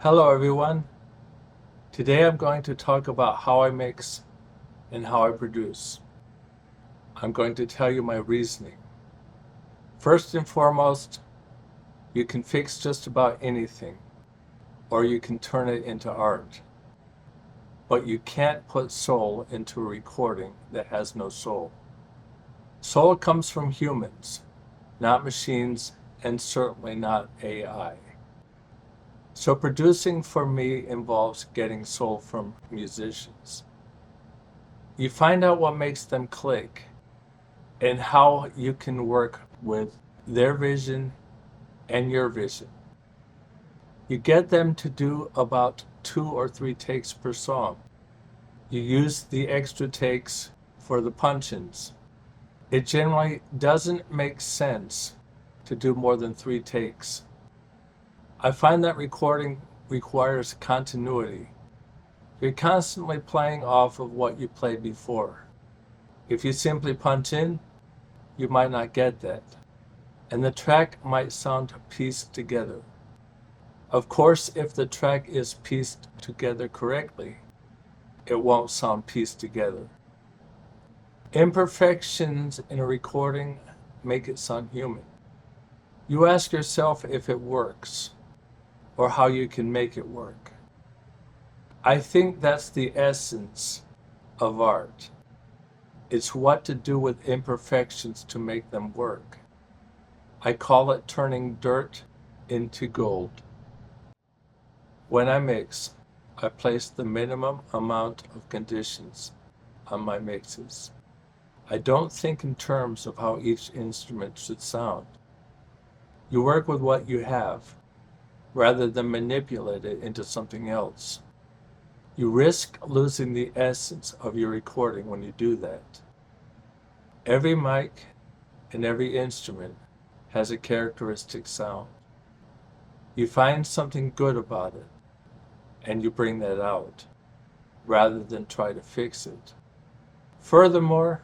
Hello everyone. Today I'm going to talk about how I mix and how I produce. I'm going to tell you my reasoning. First and foremost, you can fix just about anything, or you can turn it into art. But you can't put soul into a recording that has no soul. Soul comes from humans, not machines, and certainly not AI. So producing for me involves getting soul from musicians. You find out what makes them click and how you can work with their vision and your vision. You get them to do about 2 or 3 takes per song. You use the extra takes for the punch-ins. It generally doesn't make sense to do more than 3 takes. I find that recording requires continuity. You're constantly playing off of what you played before. If you simply punch in, you might not get that, and the track might sound pieced together. Of course, if the track is pieced together correctly, it won't sound pieced together. Imperfections in a recording make it sound human. You ask yourself if it works, or how you can make it work. I think that's the essence of art. It's what to do with imperfections to make them work. I call it turning dirt into gold. When I mix, I place the minimum amount of conditions on my mixes. I don't think in terms of how each instrument should sound. You work with what you have, rather than manipulate it into something else. You risk losing the essence of your recording when you do that. Every mic and every instrument has a characteristic sound. You find something good about it, and you bring that out, rather than try to fix it. Furthermore,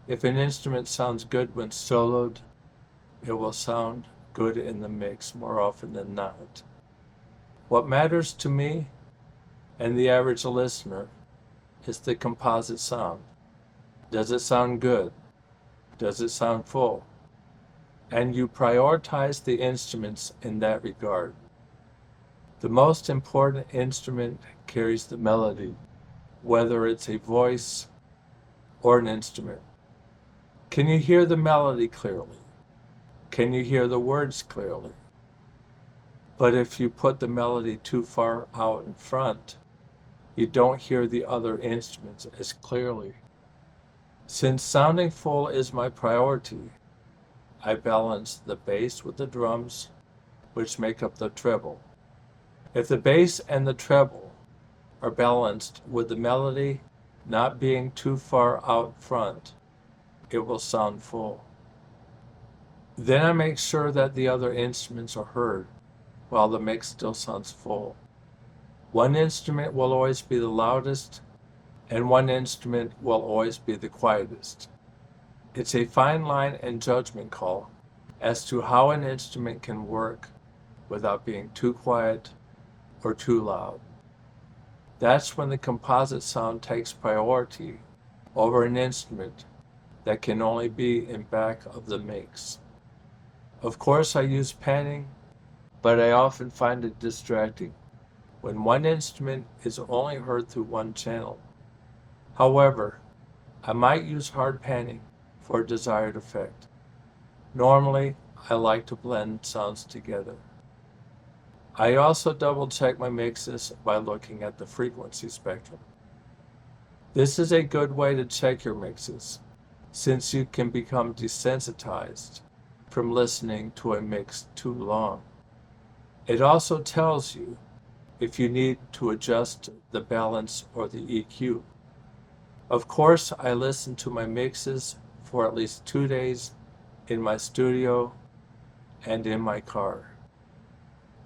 if an instrument sounds good when soloed, it will sound good in the mix more often than not. What matters to me and the average listener is the composite sound. Does it sound good? Does it sound full? And you prioritize the instruments in that regard. The most important instrument carries the melody, whether it's a voice or an instrument. Can you hear the melody clearly? Can you hear the words clearly? But if you put the melody too far out in front, you don't hear the other instruments as clearly. Since sounding full is my priority, I balance the bass with the drums, which make up the treble. If the bass and the treble are balanced with the melody not being too far out front, it will sound full. Then I make sure that the other instruments are heard while the mix still sounds full. One instrument will always be the loudest, and one instrument will always be the quietest. It's a fine line and judgment call as to how an instrument can work without being too quiet or too loud. That's when the composite sound takes priority over an instrument that can only be in back of the mix. Of course, I use panning, but I often find it distracting when one instrument is only heard through one channel. However, I might use hard panning for a desired effect. Normally, I like to blend sounds together. I also double check my mixes by looking at the frequency spectrum. This is a good way to check your mixes, since you can become desensitized from listening to a mix too long. It also tells you if you need to adjust the balance or the EQ. Of course, I listen to my mixes for at least 2 days in my studio and in my car.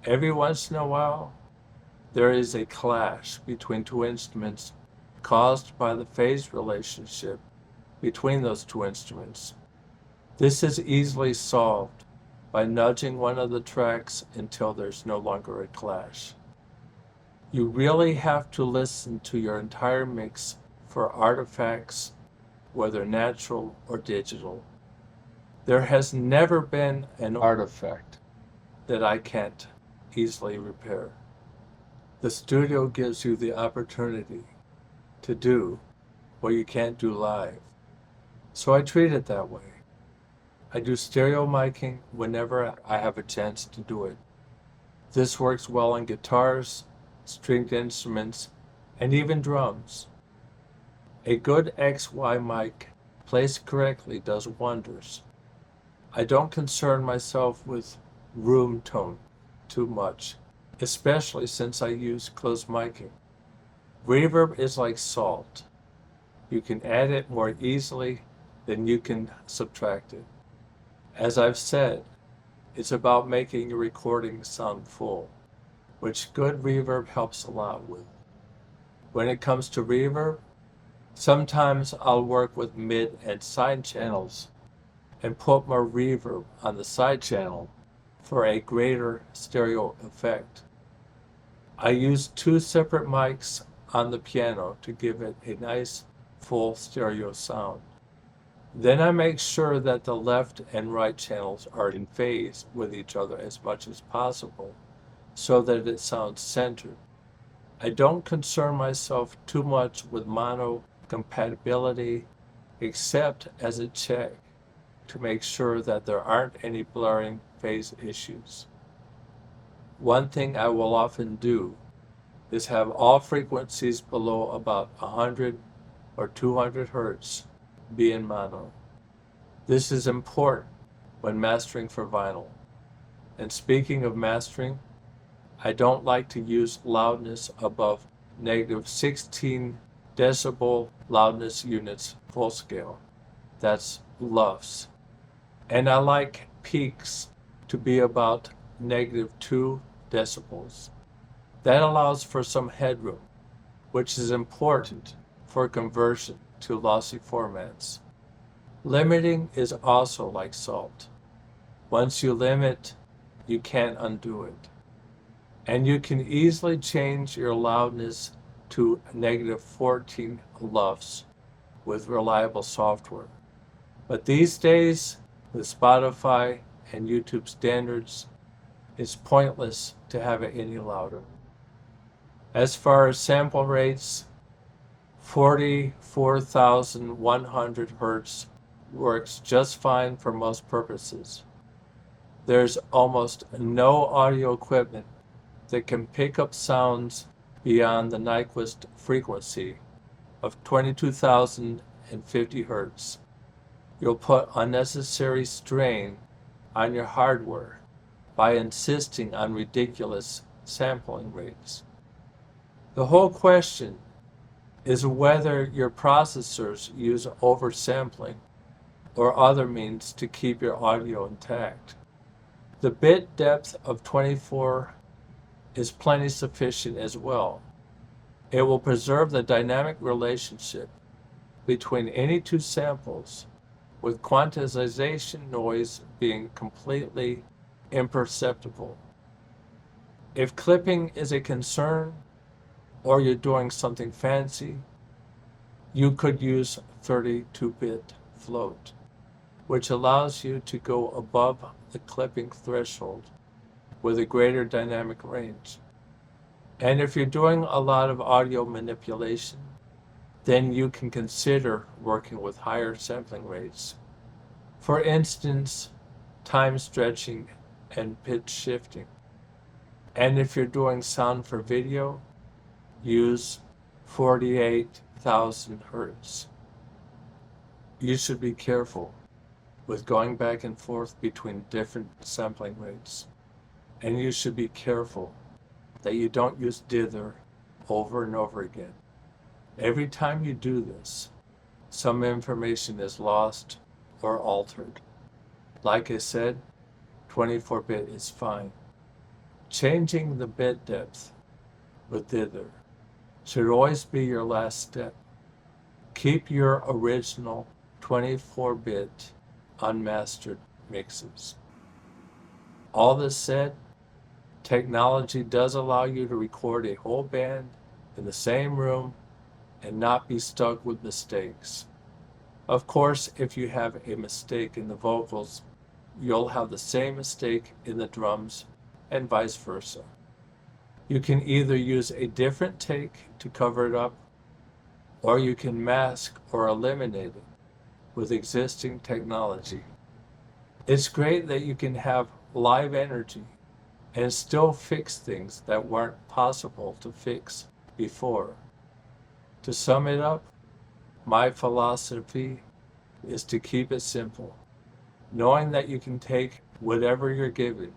Every once in a while, there is a clash between 2 instruments caused by the phase relationship between those 2 instruments. This is easily solved by nudging one of the tracks until there's no longer a clash. You really have to listen to your entire mix for artifacts, whether natural or digital. There has never been an artifact that I can't easily repair. The studio gives you the opportunity to do what you can't do live. So I treat it that way. I do stereo miking whenever I have a chance to do it. This works well on guitars, stringed instruments, and even drums. A good XY mic placed correctly does wonders. I don't concern myself with room tone too much, especially since I use closed miking. Reverb is like salt. You can add it more easily than you can subtract it. As I've said, it's about making your recording sound full, which good reverb helps a lot with. When it comes to reverb, sometimes I'll work with mid and side channels and put more reverb on the side channel for a greater stereo effect. I use two separate mics on the piano to give it a nice full stereo sound. Then I make sure that the left and right channels are in phase with each other as much as possible so that it sounds centered. I don't concern myself too much with mono compatibility except as a check to make sure that there aren't any blurring phase issues. One thing I will often do is have all frequencies below about 100 or 200 hertz be in mono. This is important when mastering for vinyl. And speaking of mastering, I don't like to use loudness above -16 decibel loudness units full scale. That's LUFS. And I like peaks to be about -2 decibels. That allows for some headroom, which is important for conversion to lossy formats. Limiting is also like salt. Once you limit, you can't undo it. And you can easily change your loudness to -14 LUFS with reliable software. But these days, with Spotify and YouTube standards, it's pointless to have it any louder. As far as sample rates, 44,100 Hertz works just fine for most purposes. There's almost no audio equipment that can pick up sounds beyond the Nyquist frequency of 22,050 Hertz. You'll put unnecessary strain on your hardware by insisting on ridiculous sampling rates. The whole question is whether your processors use oversampling or other means to keep your audio intact. The bit depth of 24 is plenty sufficient as well. It will preserve the dynamic relationship between any two samples, with quantization noise being completely imperceptible. If clipping is a concern, or you're doing something fancy, you could use 32-bit float, which allows you to go above the clipping threshold with a greater dynamic range. And if you're doing a lot of audio manipulation, then you can consider working with higher sampling rates. For instance, time stretching and pitch shifting. And if you're doing sound for video, use 48,000 Hertz. You should be careful with going back and forth between different sampling rates. And you should be careful that you don't use dither over and over again. Every time you do this, some information is lost or altered. Like I said, 24-bit is fine. Changing the bit depth with dither should always be your last step. Keep your original 24-bit unmastered mixes. All this said, Technology does allow you to record a whole band in the same room and not be stuck with mistakes. Of course, if you have a mistake in the vocals, you'll have the same mistake in the drums and vice versa. You can either use a different take to cover it up, or you can mask or eliminate it with existing technology. It's great that you can have live energy and still fix things that weren't possible to fix before. To sum it up, my philosophy is to keep it simple, knowing that you can take whatever you're given,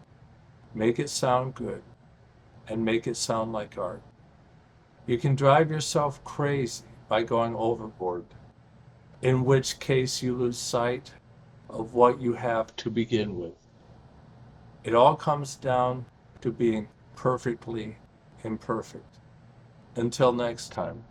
make it sound good, and make it sound like art. You can drive yourself crazy by going overboard, in which case you lose sight of what you have to begin with. It all comes down to being perfectly imperfect. Until next time.